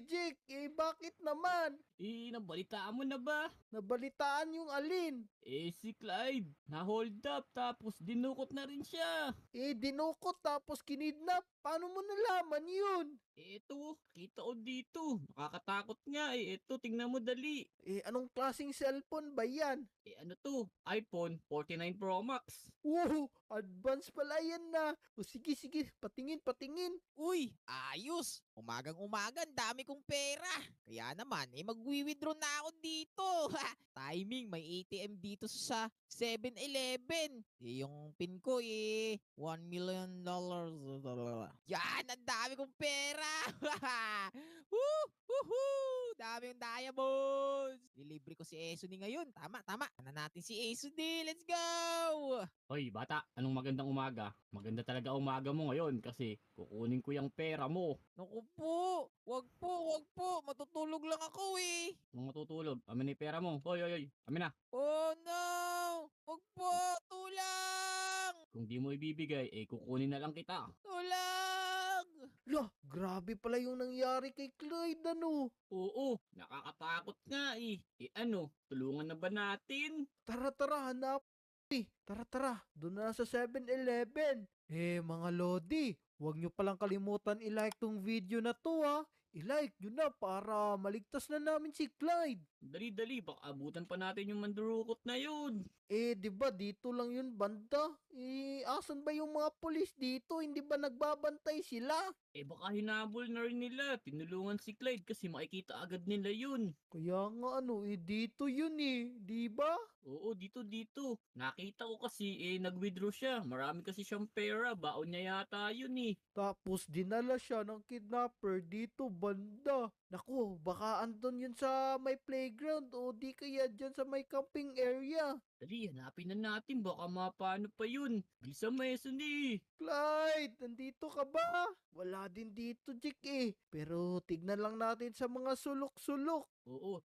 Jake, bakit naman? Nabalitaan mo na ba? Nabalitaan yung alin? Si Clyde, na-hold up tapos dinukot na rin siya. Dinukot tapos kinidnap. Paano mo nalaman yun? Ito, kita ko dito. Nakakatakot nga Ito, tingnan mo dali. Anong klaseng cellphone ba yan? Ano to? iPhone 49 Pro Max. Wow, advance pala yan na. O sige, sige, patingin, patingin. Uy, ayos! Umagang-umaga, ang dami kong pera. Kaya naman, magwi-withdraw na ako dito. Timing, may ATM dito sa 7-Eleven. Yung pin ko, $1 million. Yan, ang dami kong pera. Woo! Woohoo! Dami yung diamonds. Lilibre ko si Esuni ngayon. Tama, tama. Ano natin si Esuni. Let's go! Hoy, bata, anong magandang umaga? Maganda talaga umaga mo ngayon kasi kukunin ko yung pera mo. Naku po. Wag po, wag po. Matutulog lang ako eh. Nung matutulog, amin na yung pera mo. Hoy, hoy, hoy, amin na. Oh no! Wag po! Tulang! Kung di mo ibibigay, kukunin na lang kita. Tulang! Lah, grabe pala yung nangyari kay Clyde, ano? Oo, nakakatakot nga ano, tulungan na ba natin? Tara, tara, hanap. Tara, tara, doon na sa 7-Eleven. Mga Lodi, huwag nyo palang kalimutan i-like tong video na to, ha. I-like nyo na para maligtas na namin si Clyde. Dali-dali, baka abutan pa natin yung mandurukot na yun. Di ba dito lang yun banda? Asan ba yung mga pulis dito? Hindi ba nagbabantay sila? Baka hinabol na rin nila. Tinulungan si Clyde kasi makikita agad nila yun. Kaya nga ano, dito yun di ba? Oo, dito. Nakita ko kasi nag-withdraw siya. Marami kasi siyang pera. Baon niya yata yun Tapos dinala siya ng kidnapper dito banda. Naku, baka andun yun sa may playground o di kaya dyan sa may camping area. Dali, hanapin na natin. Baka mapano pa yun. Bilisan mo, Esuni. Clyde, nandito ka ba? Wala din dito, Jake. Pero tignan lang natin sa mga sulok-sulok. Oo,